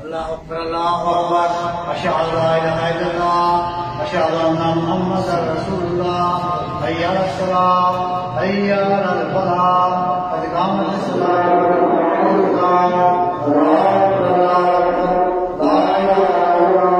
الله أكبر الله أكبر أشهد أن لا إله إلا الله أشهد أن محمدا رسول الله حي على الصلاة حي على الفلاح قد قامت الصلاة الله أكبر الله أكبر لا إله إلا الله.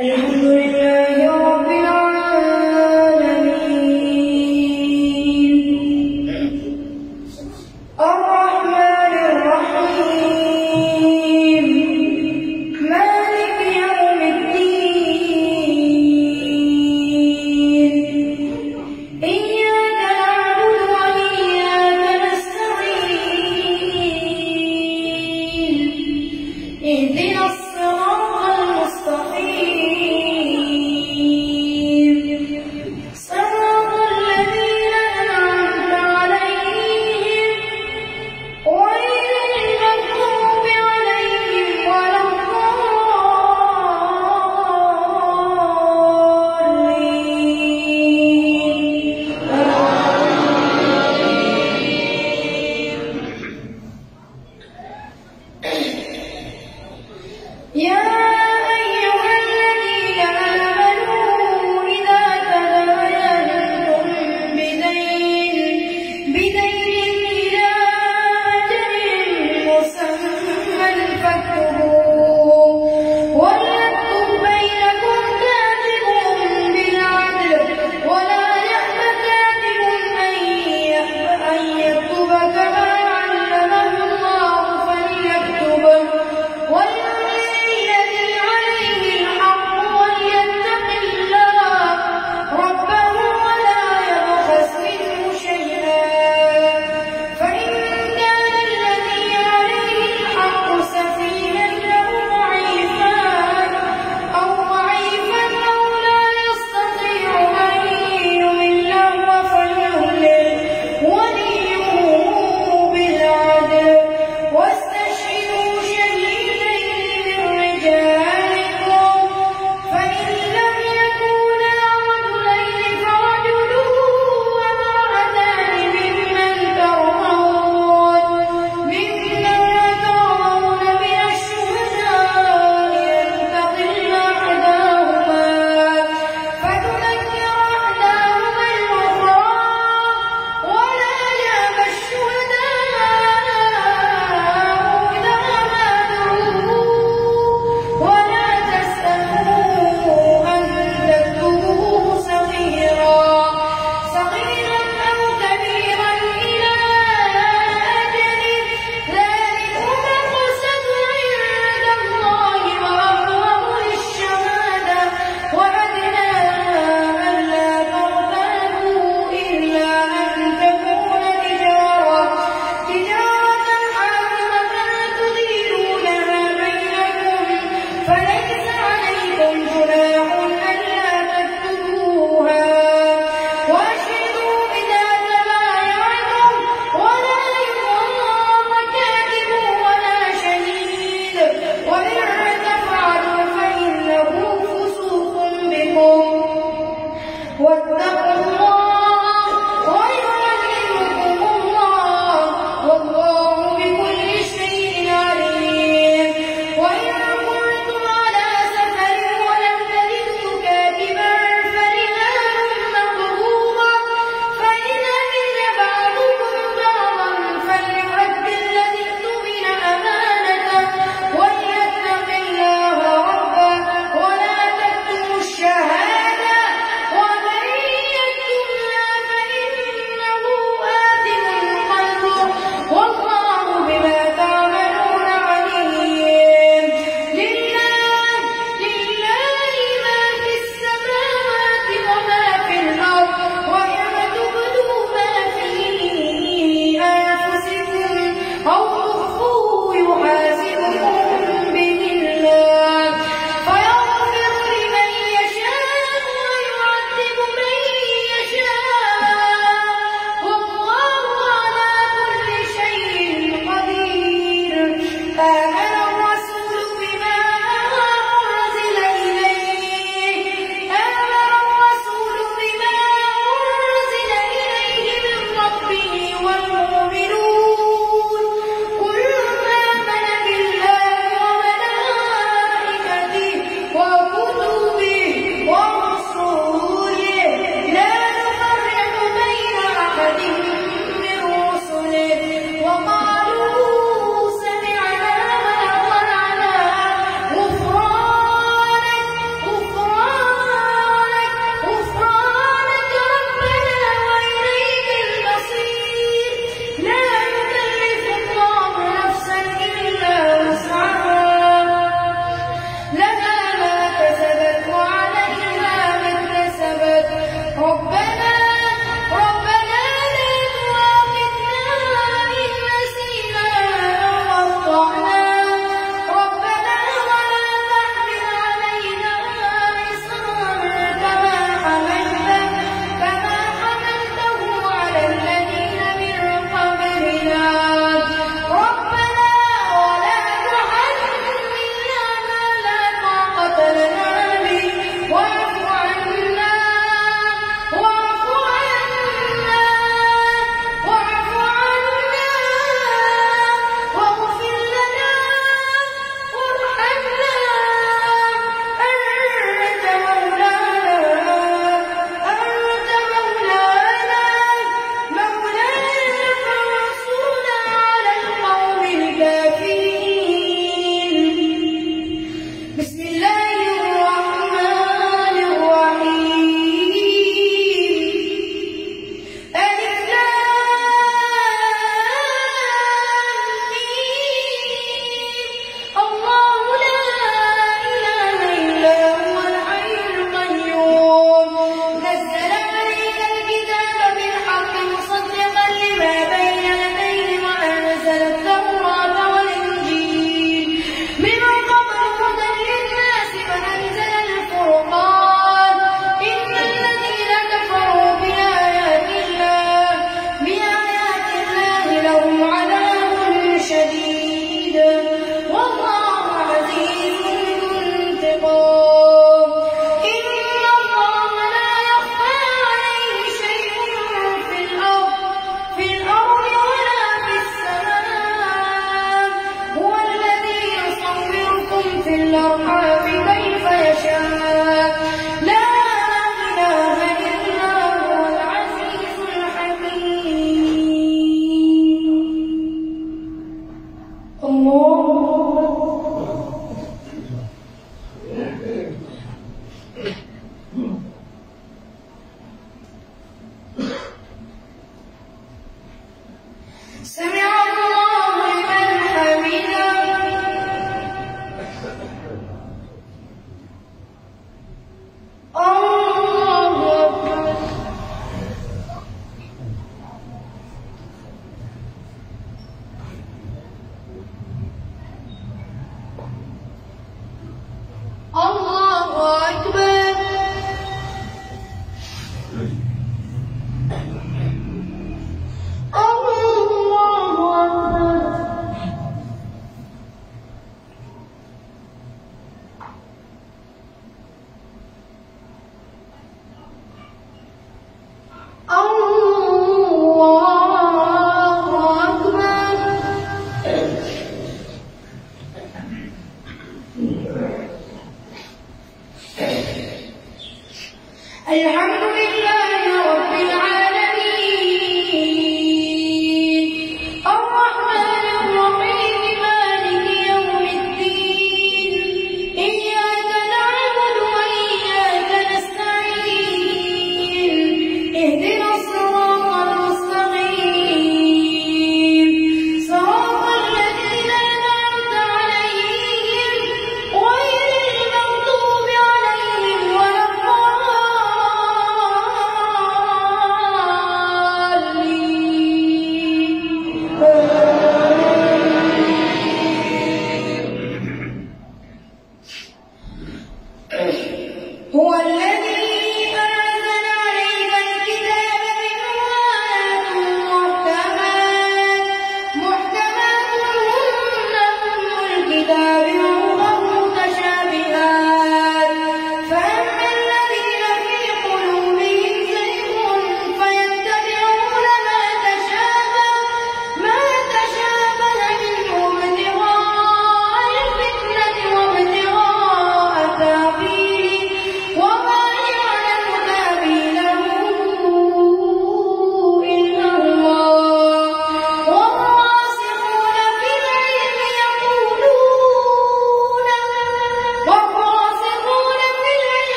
الحمد لله رب العالمين الرحمن الرحيم مالك يوم الدين إياك نعبد وإياك نستعين اهدنا الصراط المستقيم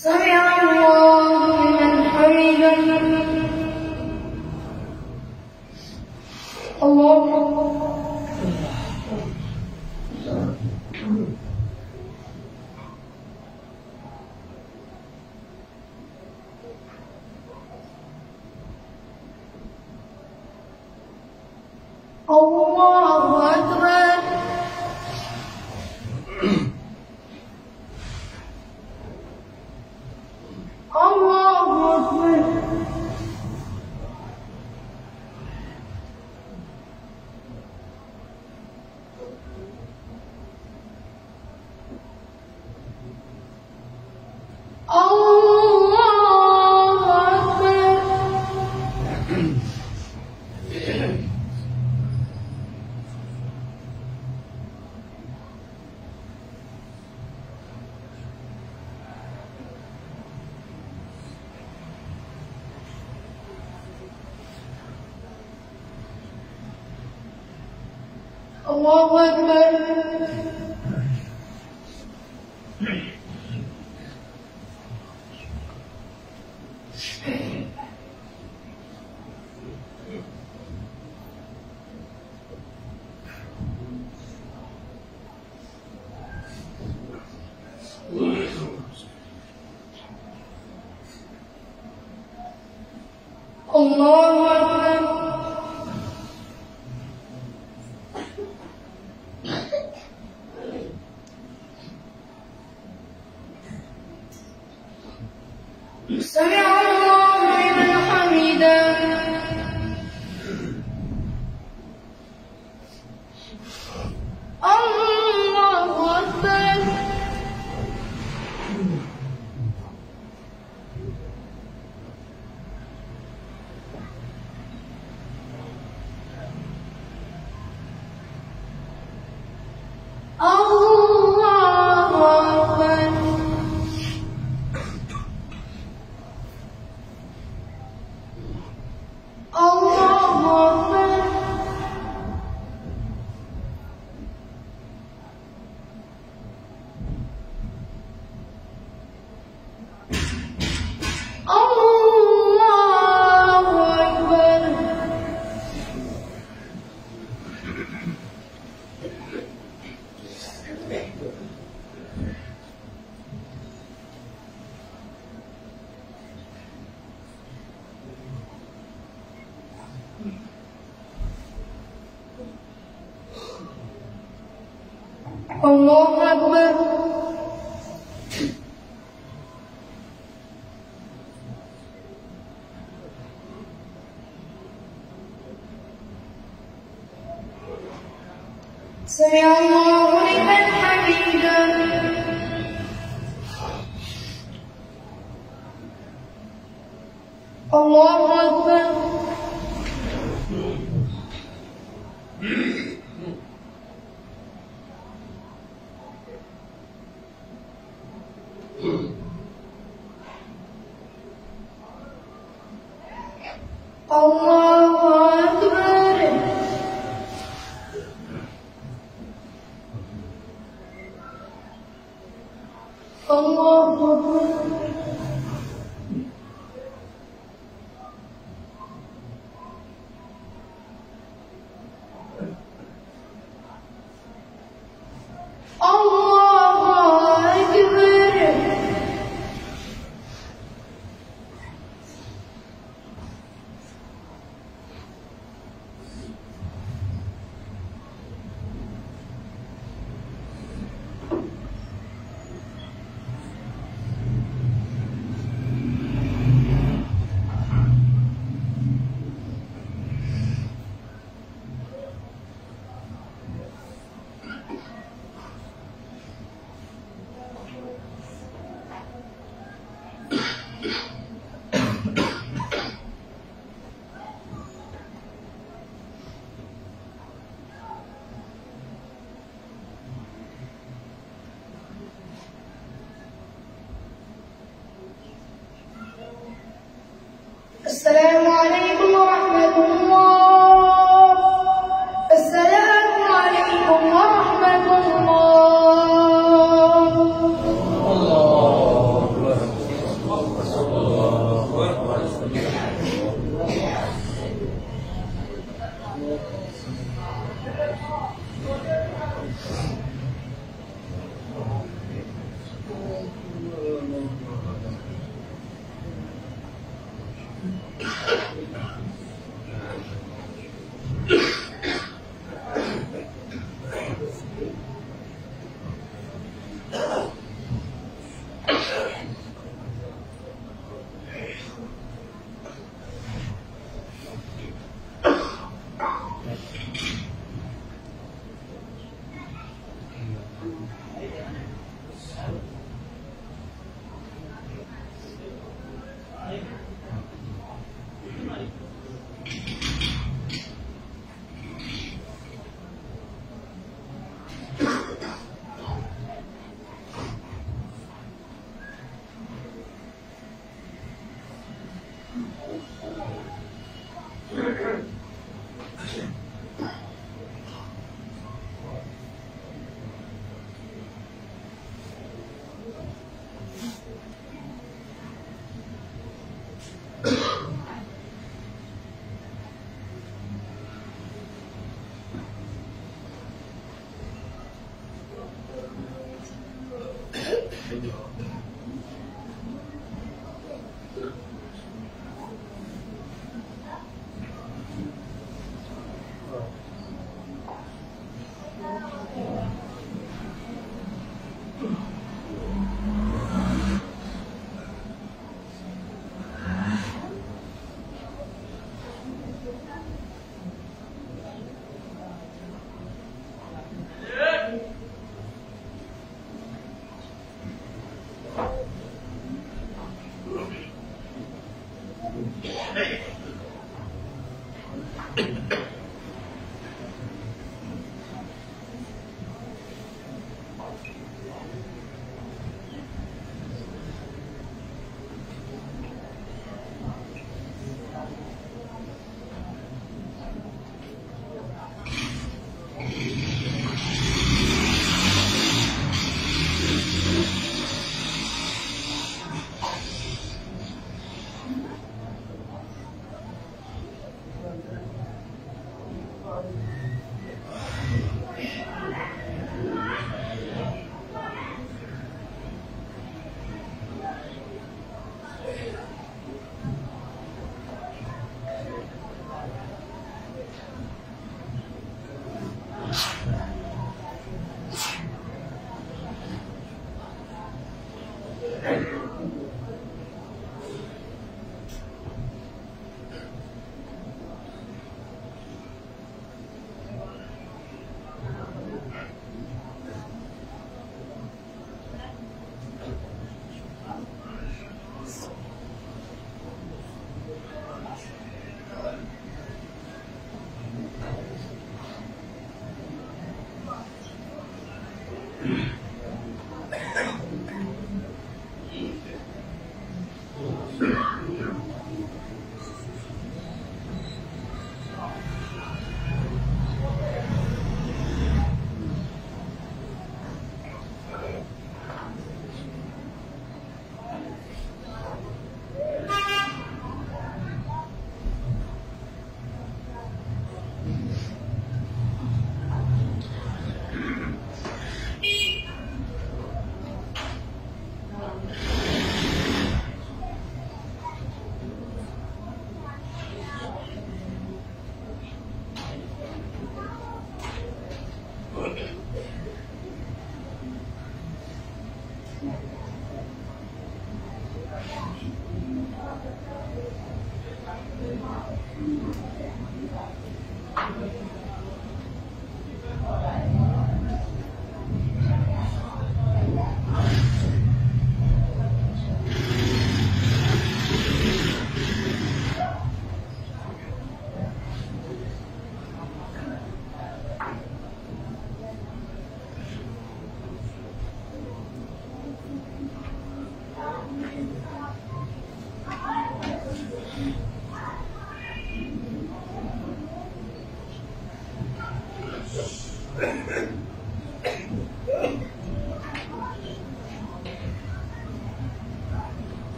سمع الله لمن حمده. الله أكبر. الله أكبر. الله أكبر. الله أكبر. الله أكبر. سمع الله لمن حمده. الله أكبر. الله أكبر. سمع الله لمن حمده. الله أكبر. الله أكبر. الله أكبر.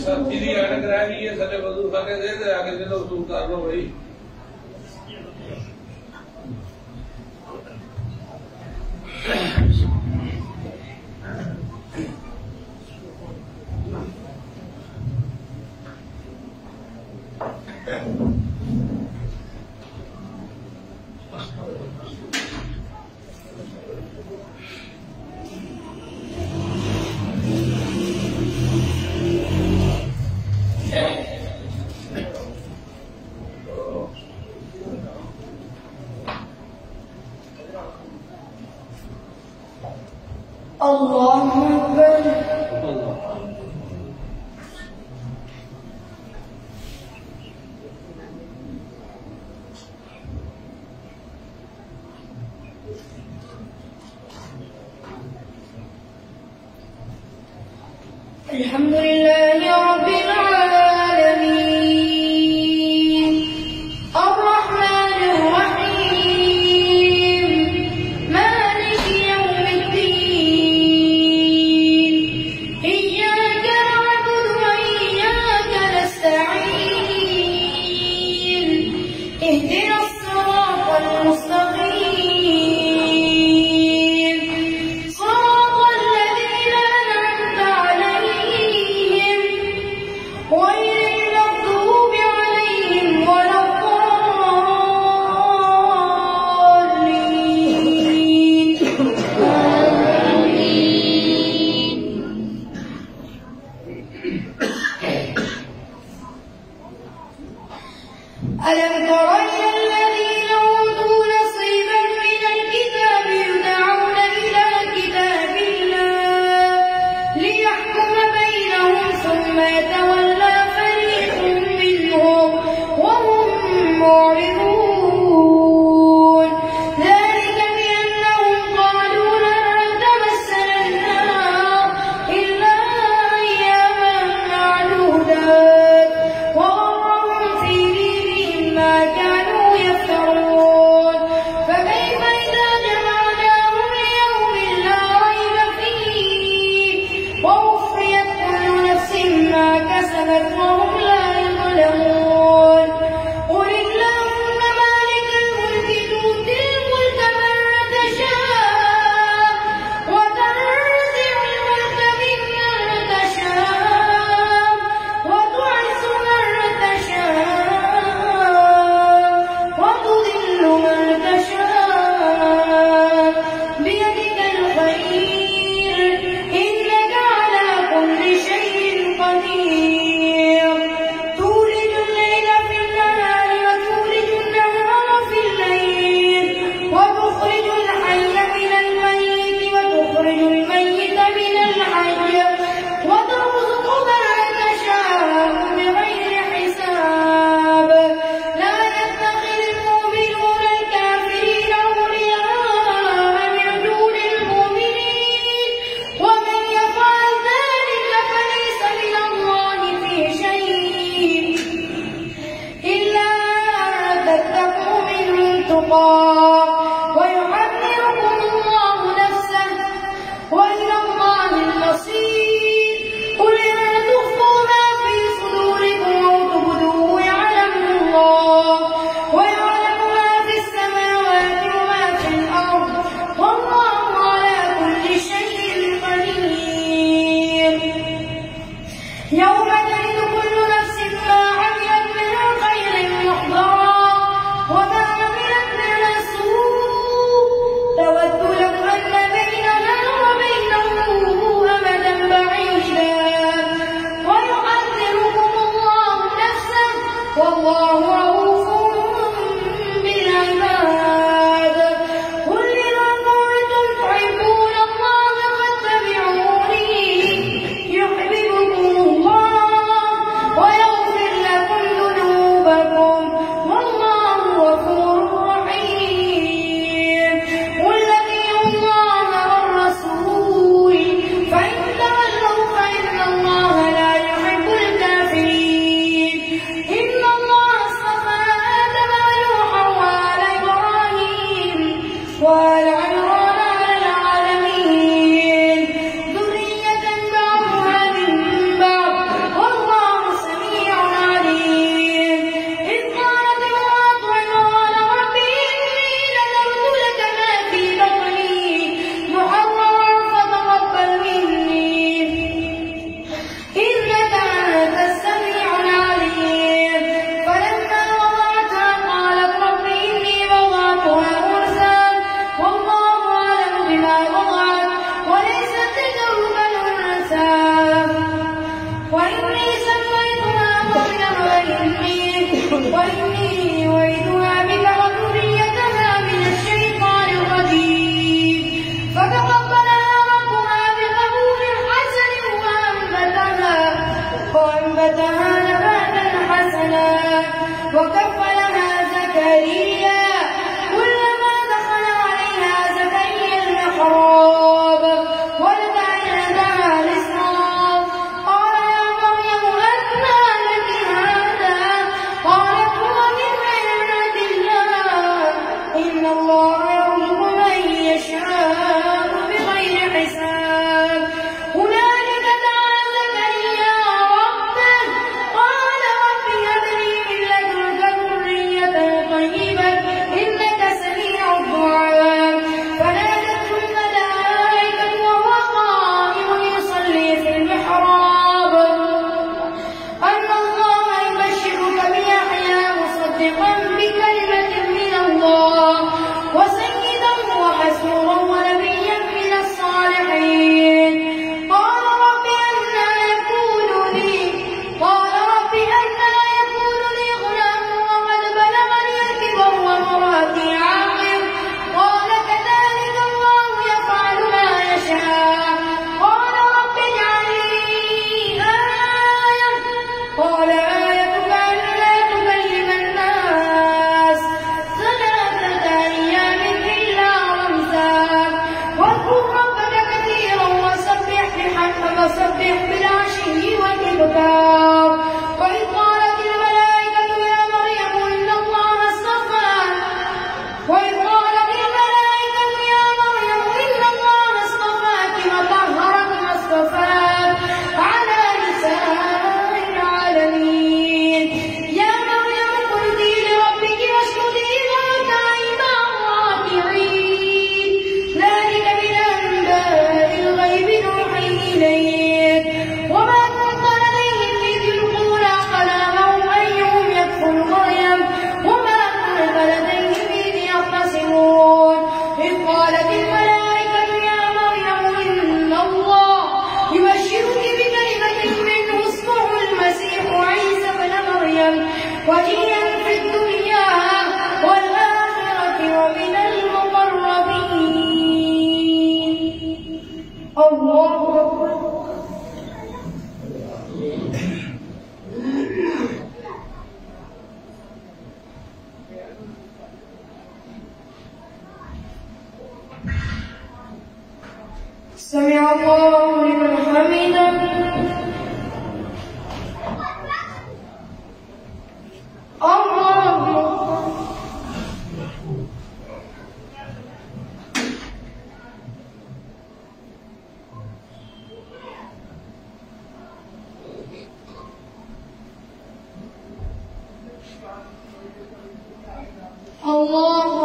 सब्सिडी अटक रही है सले वजू खाने दे दे आगे चलो उसको उतार लो भाई। الله أكبر. الحمد لله رب العالمين الرحمن الرحيم مالك يوم الدين إياك نعبد وإياك نستعين اهدنا الصراط المستقيم صراط الذين أنعمت عليهم غير المغضوب عليهم ولا الضالين آمين. ألم تر إلى الذين أوتوا نصيبا من الكتاب يدعون إلى كتاب الله ليحكم بينهم ثم يتولى فريق منهم وهم معرضون ذلك بأنهم قالوا لن تمسنا النار إلا أياما معدودات وغرهم في دينهم ما كانوا يفترون فكيف إذا جمعناهم ليوم لا ريب فيه ووفيت كل نفس ما كسبت وهم لا يظلمون قل اللهم مالك الملك تؤتي الملك من تشاء وتنزع الملك ممن تشاء وتعز من تشاء وتذل من تشاء بيدك الخير إنك على كل شيء قدير تولج الليل في النهار وتولج النهار في الليل وتخرج الحي من الميت وتخرج الميت من الحي وترزق من تشاء بغير حساب لا يتخذ المؤمنون الكافرين أولياء من دون المؤمنين ومن يفعل ذلك فليس من الله في شيء إلا أن تتقوا منهم تقاه ويحذركم الله نفسه وإلى الله المصير قل إن تخفوا ما في صدوركم أو تبدوه يعلمه الله ويعلم ما في السماوات وما في الأرض والله على كل شيء قدير يوم تجد كل نفس ما عملت من خير محضرا وما عملت من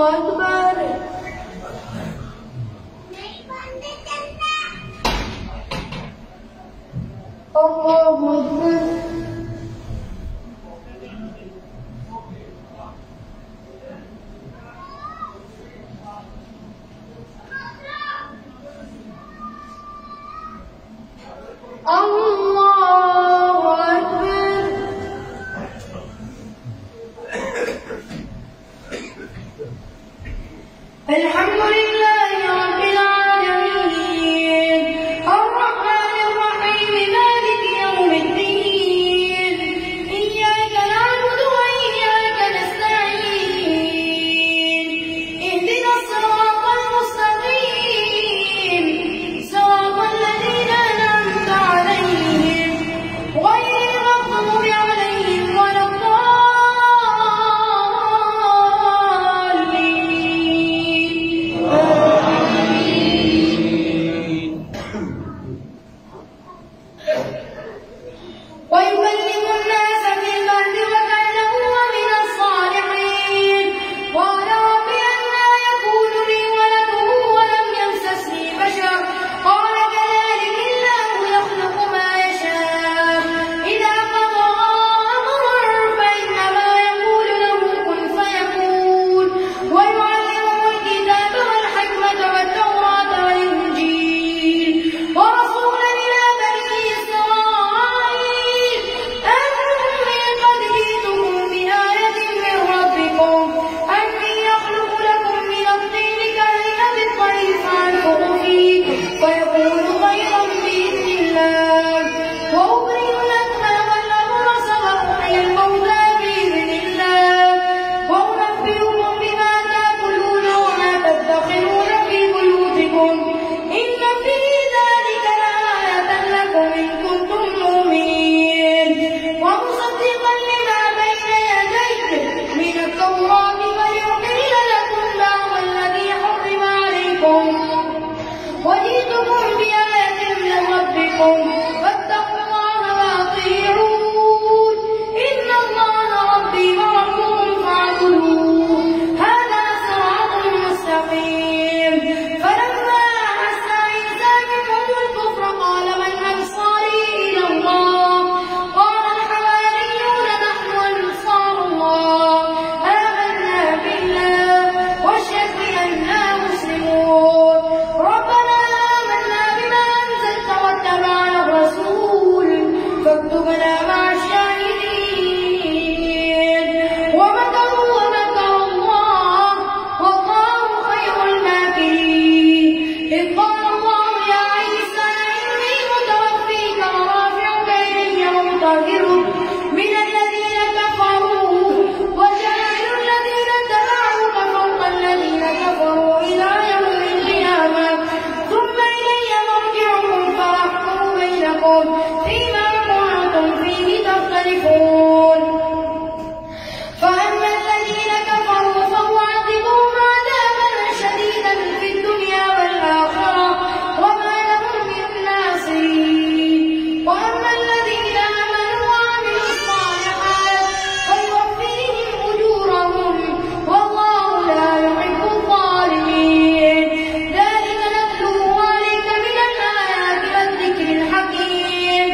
أكبر الله أكبر الحمد لله رب العالمين الرحمن الرحيم مالك يوم الدين إياك نعبد وإياك نستعين اهدنا الصراط المستقيم صراط الذين أنعمت عليهم غير المغضوب عليهم ولا ويكلم الناس في المهد وكهلا ومن الصالحين قال رب أنى يكون لي ولد ولم يمسسني بشر قال كذلك الله يخلق ما يشاء إذا قضى أمرا فإنما يقول له كن فيكون ويعلمه الكتاب والحكمة والتوراة والإنجيل ورسولا إلى بني إسرائيل أني قد جئتكم بآية من ربكم أني أخلق لكم من الطين كهيئة الطير فأنفخ فيه فيكون طيرا بإذن الله وأبرئ الأكمه والأبرص وأحيي الموتى بإذن الله وأنبئكم بما تأكلون وما تدخرون في بيوتكم إن في ذلك لآية لكم إن كنتم مؤمنين ومصدقا لما بين يديه من التوراة وليحل لكم بعض الذي حرم عليكم وجئتكم بآية من ربكم فاتقوا الله وأطيعون إن الله ربي وربكم فاعبدوه هذا صراط مستقيم فلما أحس عيسى منهم الكفر قال من أنصاري إلى الله قال الحواريون نحن أنصار الله آمنا بالله واشهد بأننا مسلمون ربنا آمنا بما أنزلت واتبعنا الرسول فاكتبنا مع الشاهدين ومكروا ومكر الله والله خير الماكرين إذ قال الله يا عيسى إني متوفيك ورافعك إلي ومطهرك من الذين كفروا وجاعل الذين اتبعوك فوق الذين كفروا إلى يوم القيامة ثم إلي مرجعكم فأحكم بينكم فيما كنتم فيه تختلفون فأما الذين كفروا فأعذبهم عذابا شديدا في الدنيا والآخرة وما لهم من ناصرين وأما الذين آمنوا وعملوا الصالحات فيوفيهم أجورهم والله لا يحب الظالمين ذلك نتلوه عليك من الآيات والذكر الحكيم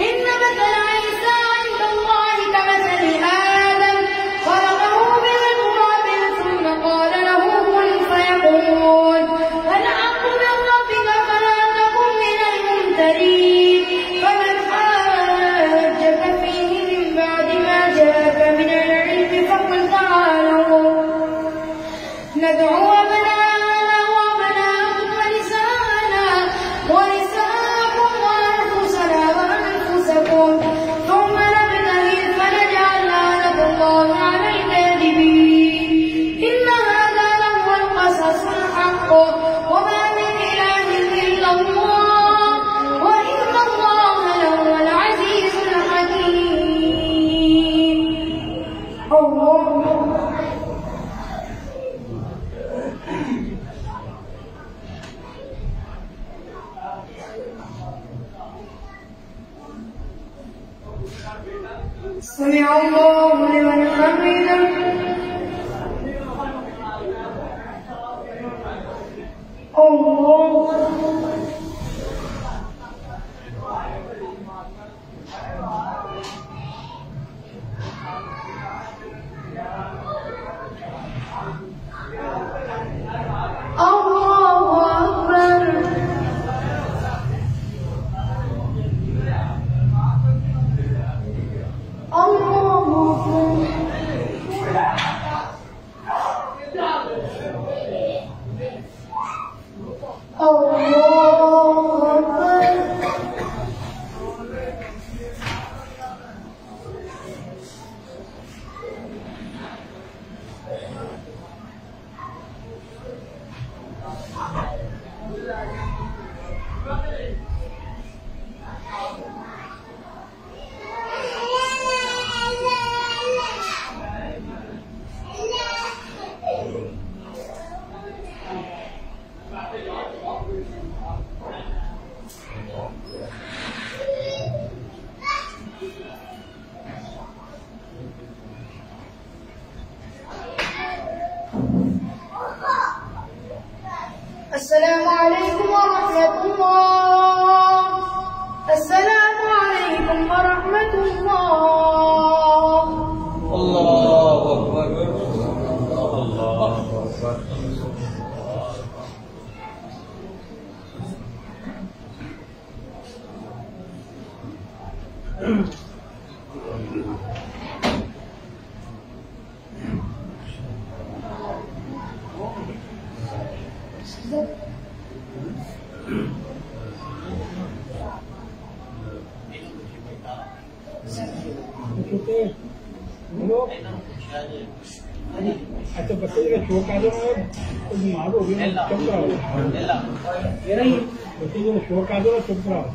إن مثل عيسى عند الله كمثل آدم خلقه من تراب ثم قال له كن فيكون الحق من ربك فلا تكن من الممترين فمن حاجك فيه من بعد ما جاءك من العلم فقل تعالوا ندعو أبناءنا وأبناءكم ونساءكم وأنفسنا وأنفسكم ثم نبتهل فنجعل لعنة الله على الكاذبين إن هذا لهو القصص الحق وما من إله إلا الله وإن الله لهو العزيز الحكيم الله سمع الله لمن حمده السلام عليكم ورحمة الله. السلام عليكم ورحمة الله. الله أكبر. الله أكبر. अच्छा बच्चे का शोक आ जाना है तो मारो भी चुप रहो बच्चे का शोक आ जाना चुप रहो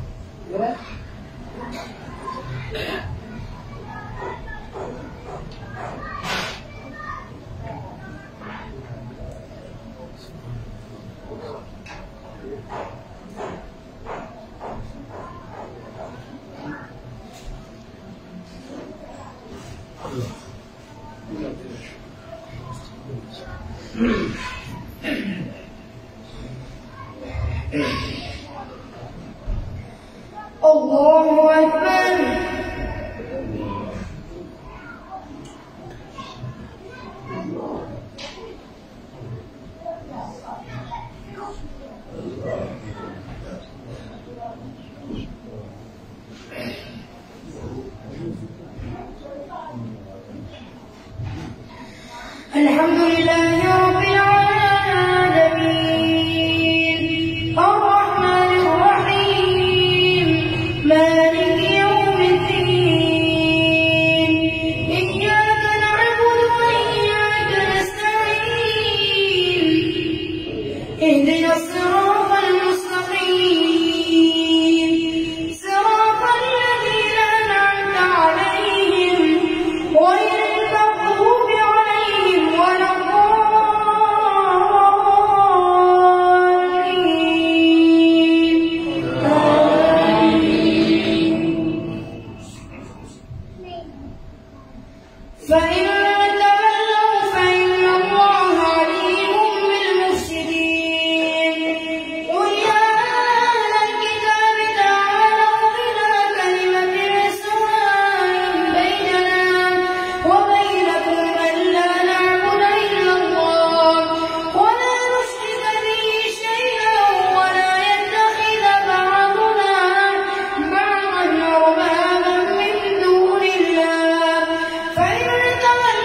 الله أكبر. الحمد لله رب العالمين الرحمن الرحيم مالك يوم الدين إياك نعبد وإياك نستعين اهدنا الصراط المستقيم صراط الذين أنعمت عليهم غير المغضوب عليهم ولا فإن تولوا فإن الله عليم بالمفسدين. قل يا أهل الكتاب تعالوا إلى كلمة سواء بيننا وبينكم ألا نعبد إلا الله ولا نشرك به شيئا ولا يتخذ بعضنا بعضا أربابا من دون الله فإن تولوا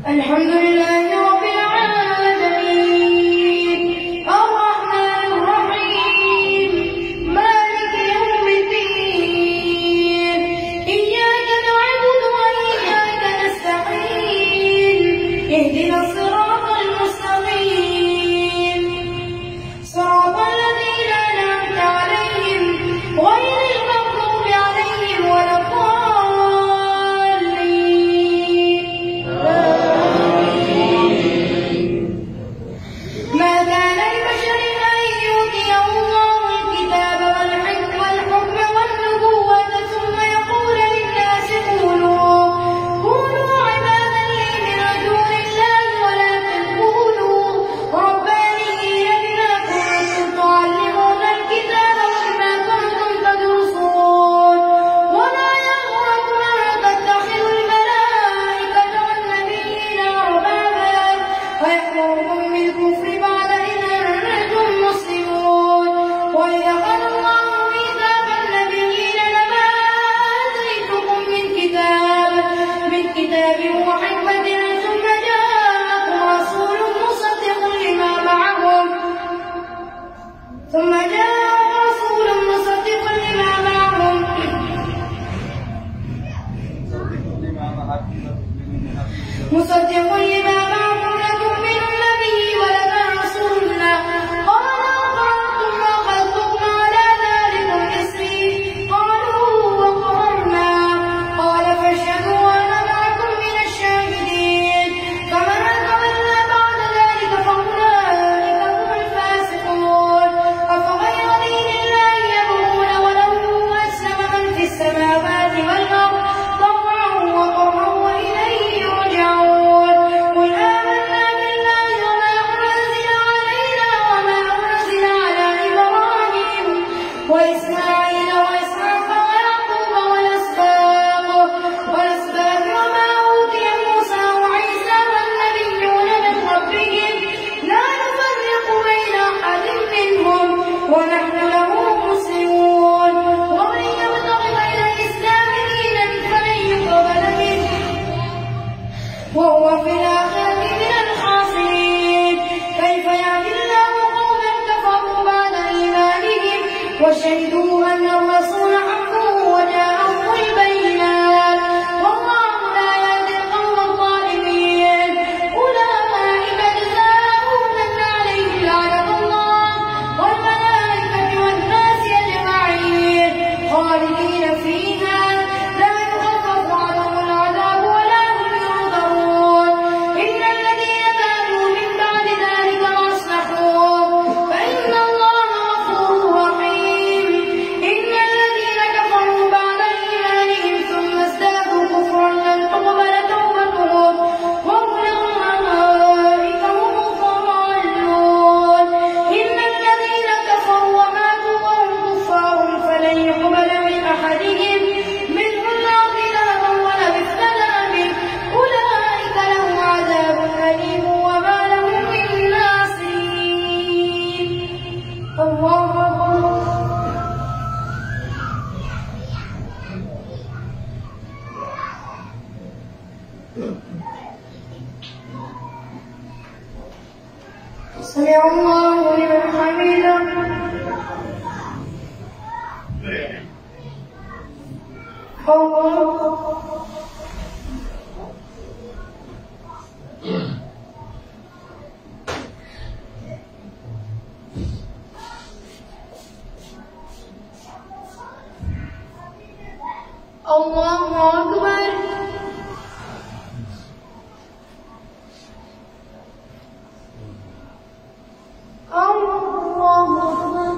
الحمد لله رب العالمين الرحمن الرحيم مالك يوم الدين إياك نعبد وإياك نستعين اهدنا الصراط المستقيم صراط الذين أنعمت عليهم غير المغضوب عليهم ولا الضالين. ما كان لبشر أن يؤتيه الله الكتاب والحكم والنبوة ثم يقول للناس كونوا عبادا لي من دون الله ولكن كونوا ربانيين بما كنتم تعلمون الكتاب وبما كنتم تدرسون ولا يأمركم أن تتخذوا الملائكة والنبيين أربابا ويأمركم بالكفر بعد إذ أنتم مسلمون وإذا أخذ الله ميثاق النبيين لما آتيتكم من كتاب وحكمة ثم جاءكم رسول مصدق لما معهم لتؤمنن به ولتنصرنه قال أقررتم وأخذتم على ذلكم إصري قالوا أقررنا قال فاشهدوا وأنا معكم من الشاهدين فمن تولى بعد ذلك فأولئك هم الفاسقون أفغير دين الله يبغون وله أسلم من في السماوات والأرض طوعا وكرها وإليه يرجعون قل آمنا بالله وما أنزل علينا وما أنزل على إبراهيم وإسماعيل وإسحاق ويعقوب والأسباط وما أوتي موسى وعيسى والنبيون من ربهم لا نفرق بين أحد منهم ونحن له مسلمون ومن يبتغ غير الإسلام دينا فلن يقبل منه وهو في الآخرة من الخاسرين كيف يهدي الله قوما كفروا بعد إيمانهم وشهدوا أن الرسول حق وجاءهم البينات والله لا يهدي القوم الظالمين أولئك جزاؤهم أن عليهم لعنة الله والملائكة والناس أجمعين خالدين فيها لا يخفف عنهم العذاب ولا هم ينظرون إن الذين تابوا من بعد ذلك وأصلحوا فإن الله غفور رحيم إن الذين كفروا بعد إيمانهم ثم ازدادوا كفرا لن تقبل توبتهم وأولئك هم الضالون إن الذين كفروا وماتوا وهم كفار فلن يقبل من أحدهم منهم ذهبا ولا افتدى به أولئك لهم عذاب أليم وما لهم من ناصرين. الله أكبر. سمع الله لمن حمده. الله الله أكبر. الله أكبر.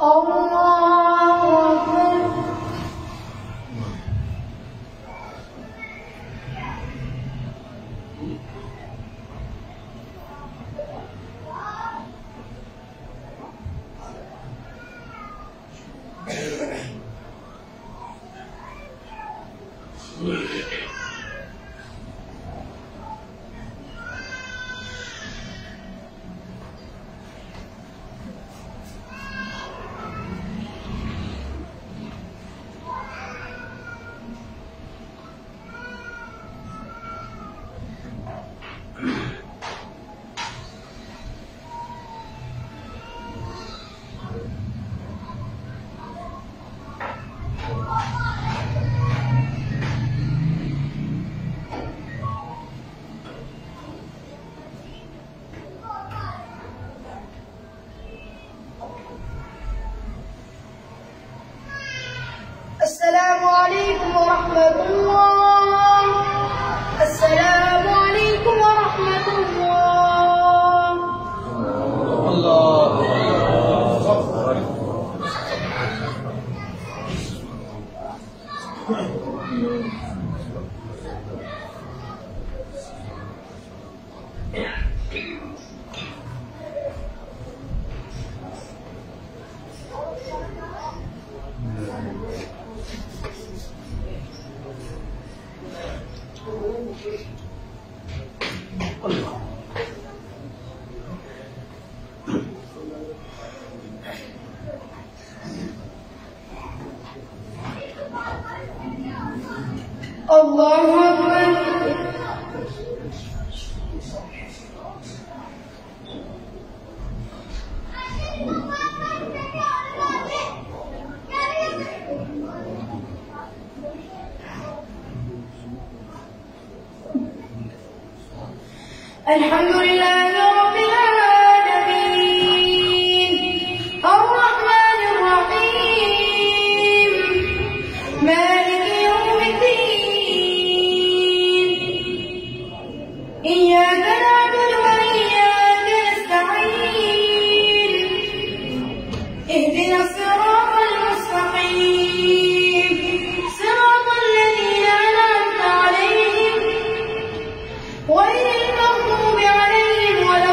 الله أكبر. السلام عليكم ورحمة الله. السلام عليكم ورحمة الله. الله الله أكبر. الحمد لله رب العالمين الرحمن الرحيم مالك يوم الدين إياك نعبد وإياك نستعين اهدنا الصراط المستقيم صراط الذين أنعمت عليهم غير المغضوب عليهم ولا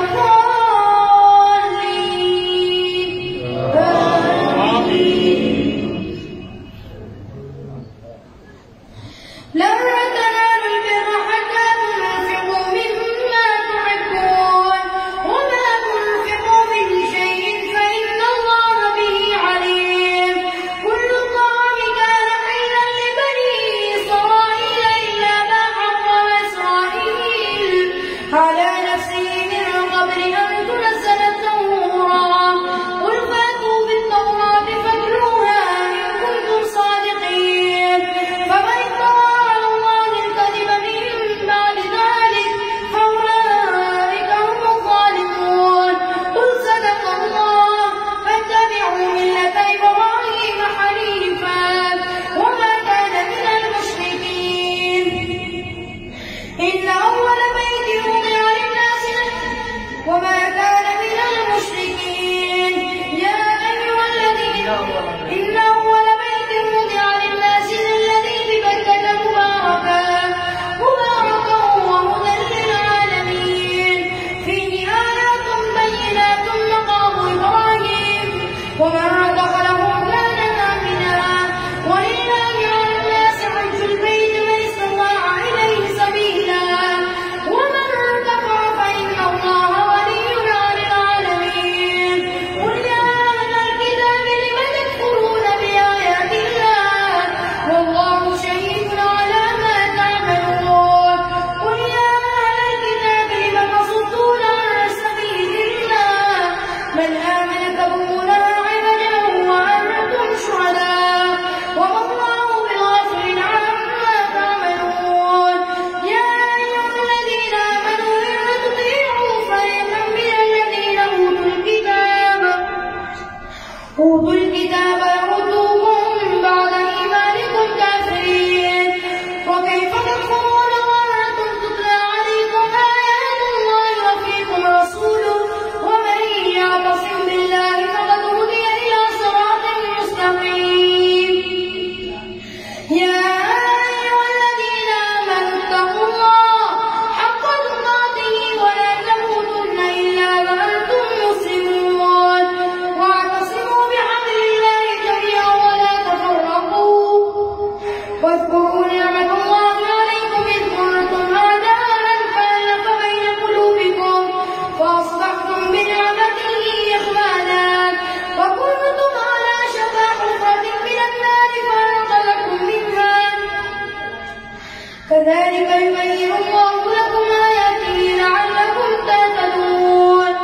يبين الله لكم آياته لعلكم تهتدون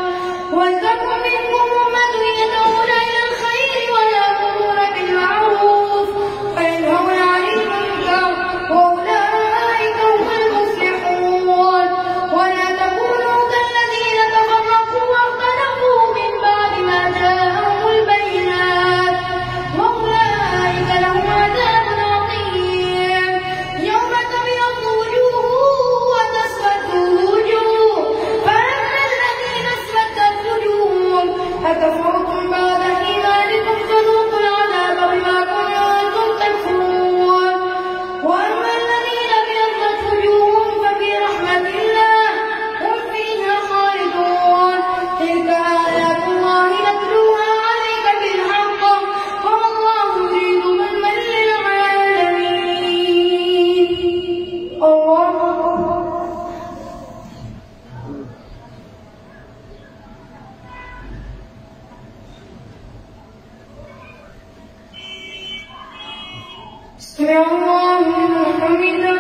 ولتكن منكم أمة يدعون إلى الخير ويأمرون بالمعروف وينهون عن المنكر وأولئك هم المفلحون ولا تكونوا كالذين تفرقوا واختلفوا من بعد ما جاءهم البينات وأولئك لهم عذاب عظيم يوم تبيض وجوه وتسود وجوه فأما الذين اسودت وجوههم أكفرتم بعد إيمانكم فذوقوا العذاب بما كنتم تكفرون وأما الذين ابيضت وجوههم ففي رحمة الله هم فيها خالدون تلك آيات الله نتلوها عليك بالحق وما الله يريد ظلما للعالمين الله سمع الله لمن حمده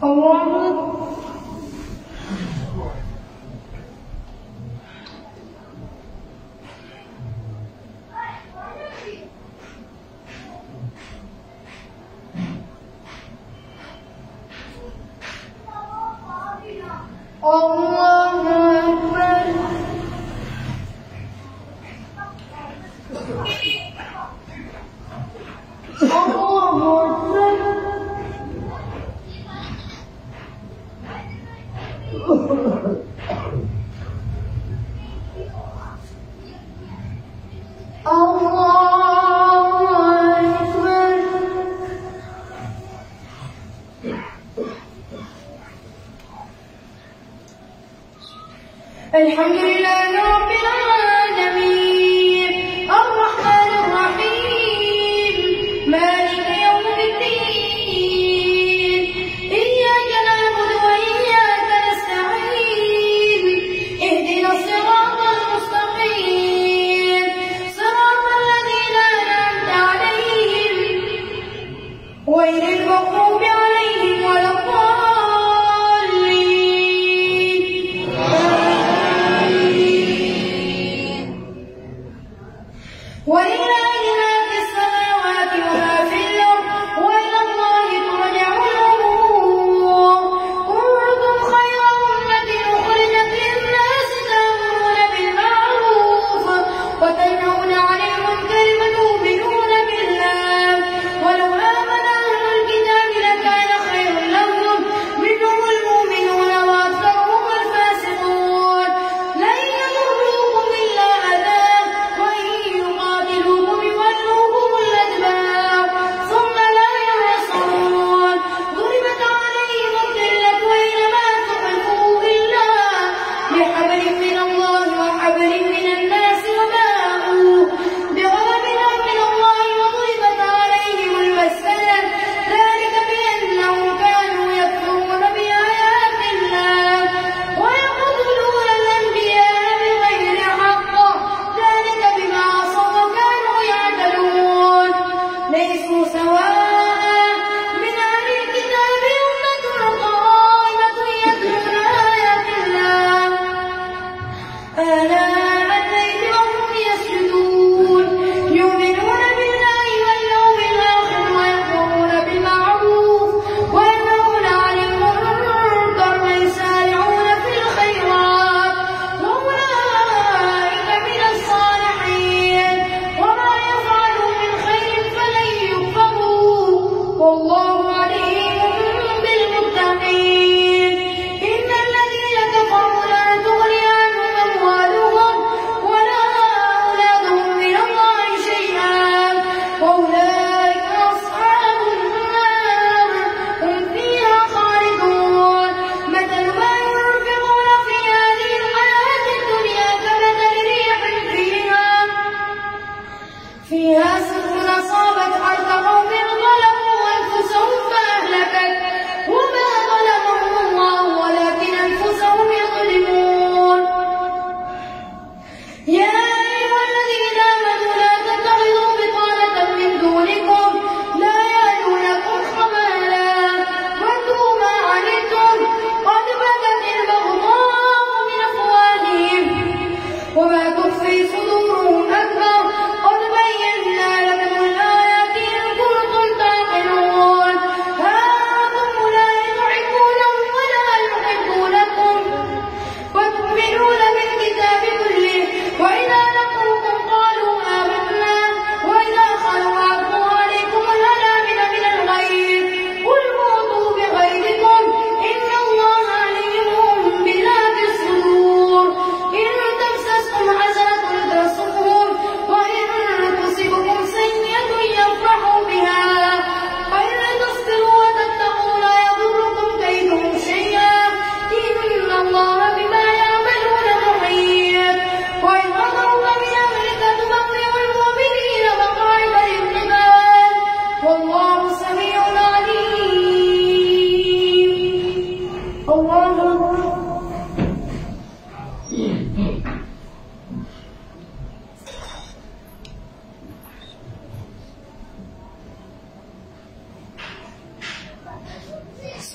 الله الله أكبر الحمد لله رب العالمين الرحمن الرحيم مالك يوم الدين إياك نعبد وإياك نستعين اهدنا الصراط المستقيم صراط الذين أنعمت عليهم غير المغضوب عليهم ولا الضالين ولله ما في السماوات وما في الأرض وإلى الله ترجع الأمور كنتم خير أمة أخرجت للناس تأمرون بالمعروف وتنهون عن المنكر وتؤمنون بالله ولو آمن أهل الكتاب لكان خيرا لهم منهم المؤمنون وأكثرهم الفاسقون لن يضروكم إلا أذى وإن يقاتلوكم يولوكم الأدبار ثم لا ينصرون ضربت عليهم الذلة أينما ثقفوا إلا بحبل من الله وحبل من الناس وباءوا بغضب من الله وضربت عليهم المسكنة ذلك بأنهم كانوا يكفرون بآيات الله ويقتلون الأنبياء بغير حق ذلك بما عصوا وكانوا يعتدون ليسوا سواء من أهل الكتاب أمة قائمة يتلون آيات الله آناء الليل وهم يسجدون يؤمنون بالله واليوم الآخر ويأمرون بالمعروف وينهون عن المنكر ويسارعون في الخيرات وأولئك من الصالحين وما يفعلوا من خير فلن يكفروا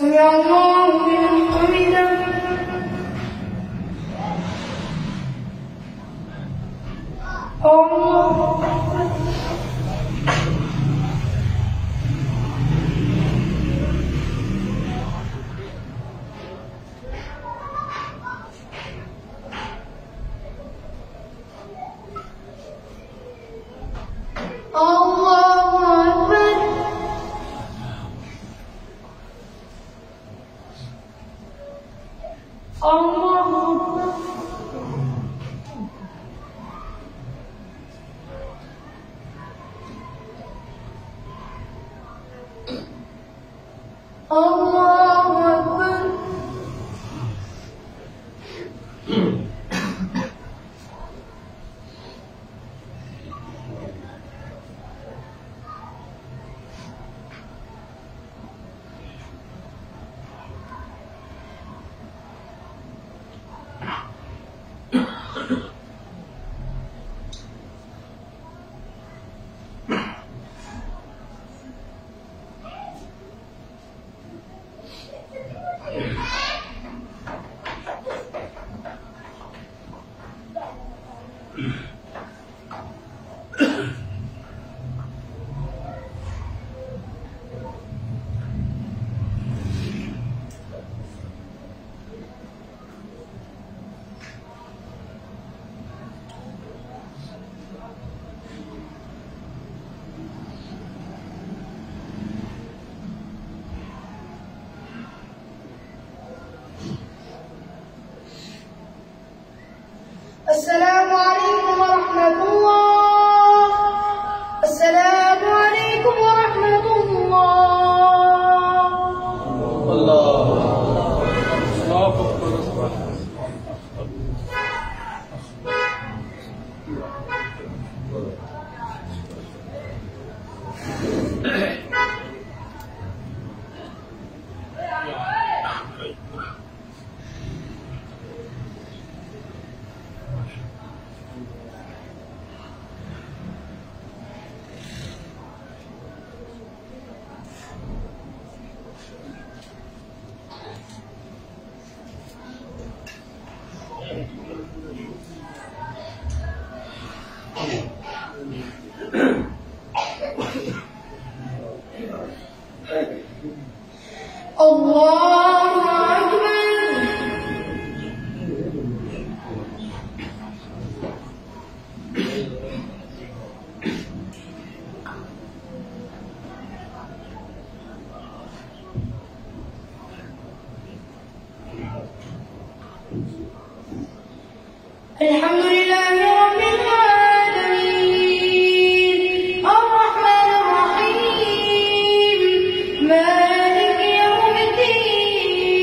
سمع الله لمن حمده. الله أكبر. السلام عليكم ورحمة الله. السلام عليكم ورحمة الله. الله الحمد لله رب العالمين الرحمن الرحيم مالك يوم الدين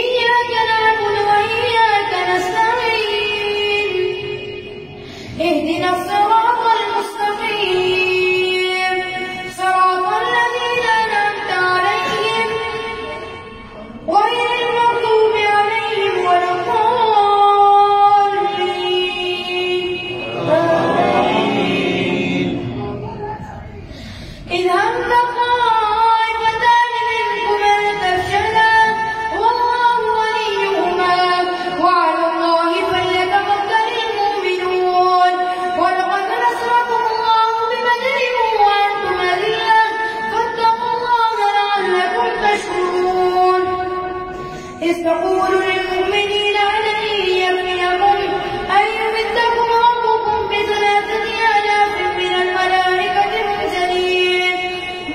إياك نعبد وإياك نستعين اهدنا الصراط المستقيم صراط الذين أنعمت عليهم غير المغضوب عليهم ولا إذ هم طائفتان منكم أن تفشلا والله وليهما وعلى الله فليتوكل المؤمنون ولقد نصركم الله ببدر وأنتم أذلة فاتقوا الله لعلكم تشكرون إذ تقول للمؤمنين لن يكفيكم أن يمدكم ربكم بثلاثة آلاف من الملائكة منزلين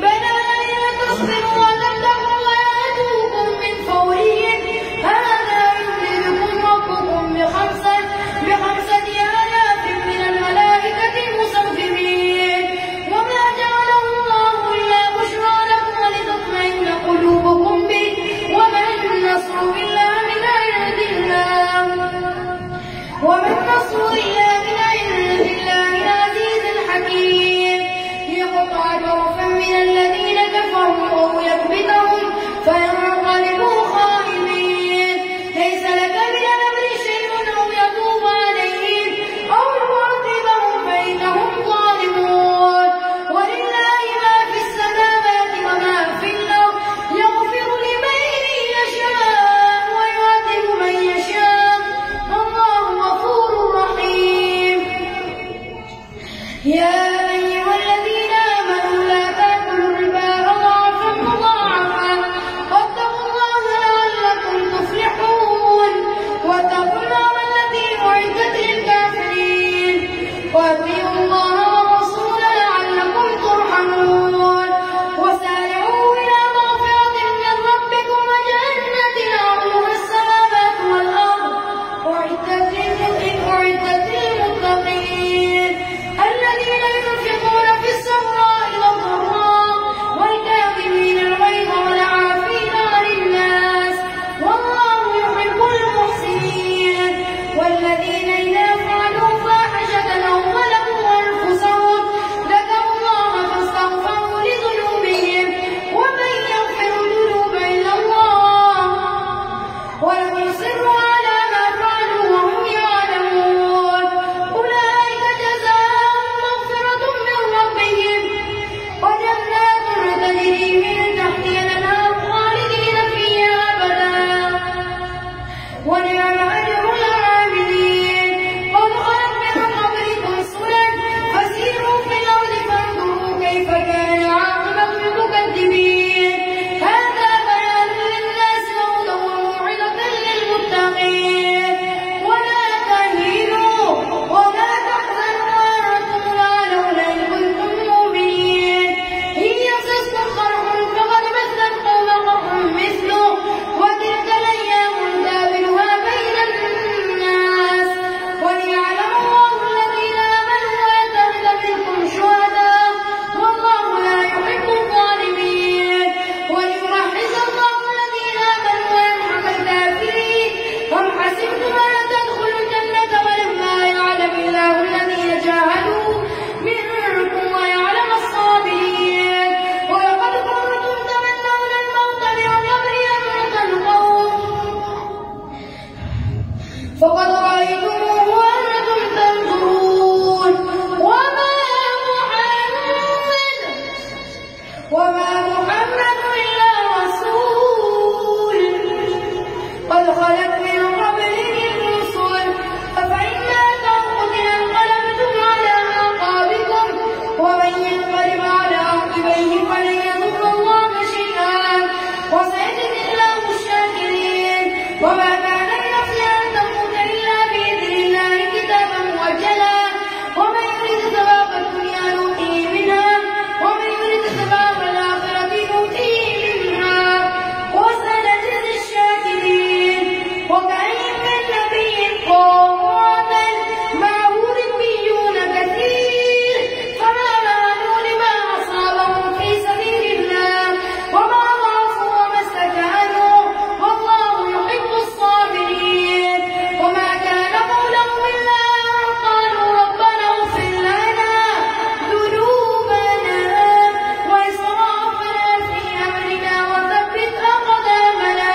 بلى إن تصبروا وتتقوا ويأتوكم من فورهم هذا يمددكم ربكم بخمسة آلاف من الملائكة مسومين وما جعله الله إلا بشرى لكم ولتطمئن قلوبكم به وما النصر إلا من عند الله العزيز الحكيم ليقطع طرفا من الذين كفروا أو يكبتهم فينقلبوا خائبين ليس لك من الأمر شيء أو يتوب عليهم أو يعذبهم فإنهم ظالمون ولله ما في السماوات وما في الأرض يغفر وما محمد إلا رسول قد خلت من قبله الرسل أفإن مات أو قتل انقلبتم على أعقابكم ومن ينقلب على عقبيه فلن يضر الله شيئا وسيجزي الله الشاكرين وما كان لنفس أن تموت إلا بإذن الله كتابا مؤجلا ومن يريد ثواب الدنيا نؤتيه منها ومن يريد ثواب الآخرة نؤتيه منها وسنجزي الشاكرين وكأين من نبي قاتل معه ربيون كثير فما مانوا لما أصابهم في سبيل الله وما ضعفوا وما استكانوا والله يحب الصابرين وما كان قولهم إلا أن قالوا ربنا اغفر لنا ذنوبنا وإسرافنا في أمرنا وثبت أقدامنا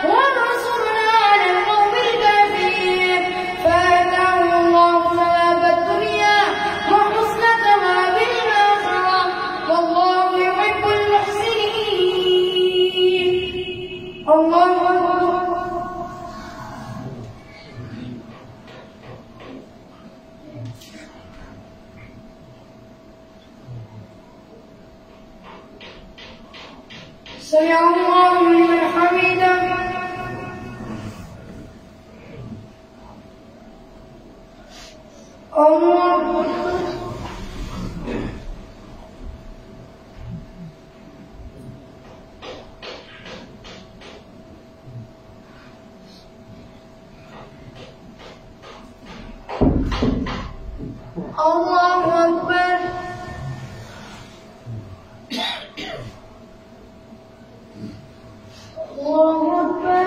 وانصرنا على القوم الكافرين فآتاهم الله ثواب الدنيا وحسن ثواب الآخرة والله يحب المحسنين. الله أكبر. سمع الله لمن حمده. الله أكبر. الله أكبر. الله أكبر.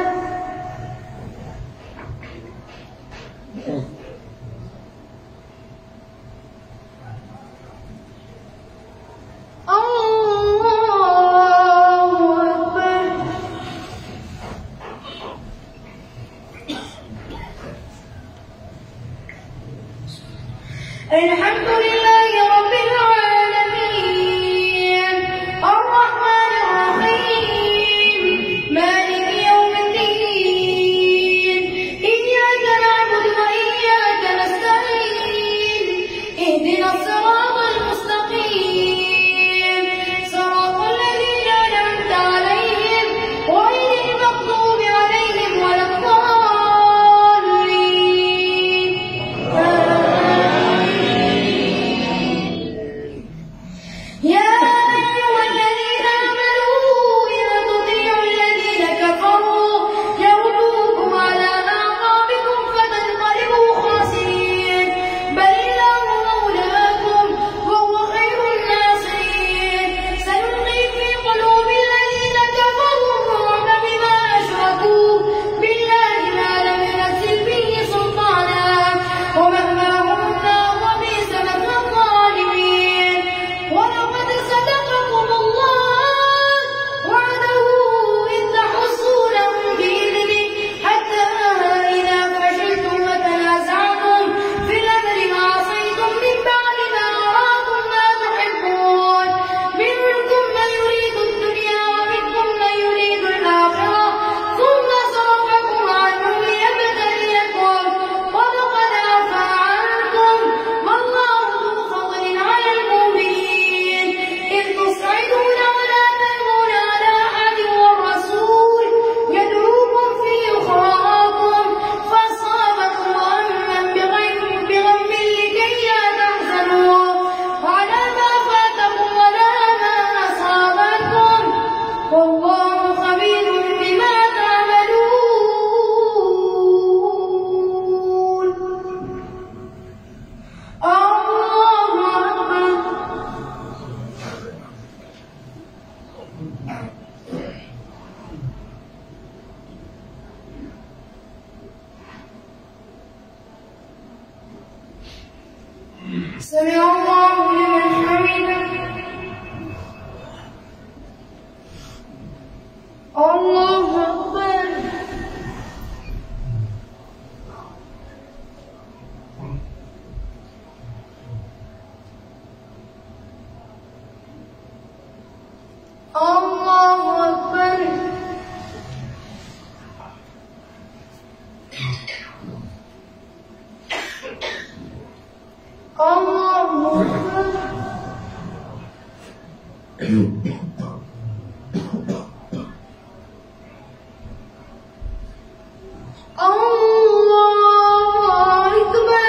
الله أكبر. الحمد لله رب العالمين الرحمن الرحيم مالك يوم الدين إياك نعبد وإياك نستعين اهدنا الصراط المستقيم صراط الذين أنعمت عليهم غير المغضوب عليهم ولا الضالين. يا أيها الذين آمنوا إن تطيعوا الذين كفروا يردوكم على أعقابكم فتنقلبوا خاسرين بل الله مولاكم وهو خير الناصرين سنلقي في قلوب الذين كفروا الرعب بما أشركوا بالله ما لم ينزل به سلطانا ومأواهم النار وبئس مثوى الظالمين. ولقد صدقكم الله وعده إذ تحصونهم بإذنه حتى إذا فشلتم وتنازعتم في الأمر وعصيتم من بعد ما أراكم ما تحبون منكم من يريد الدنيا ومنكم من يريد الآخرة ثم صرفكم عنهم ليبتليكم ولقد عفا عنكم والله ذو فضل على المؤمنين إذ تصعدون ولا تلوون على أحد والرسول يدعوكم في أخراكم فأصابكم غما بغم لكي لا تحزنوا على ما فاتكم ولا ما أصابكم والله خبير بما تعملون. الله أكبر. سمع الله لمن حمده. الله أكبر. الله أكبر.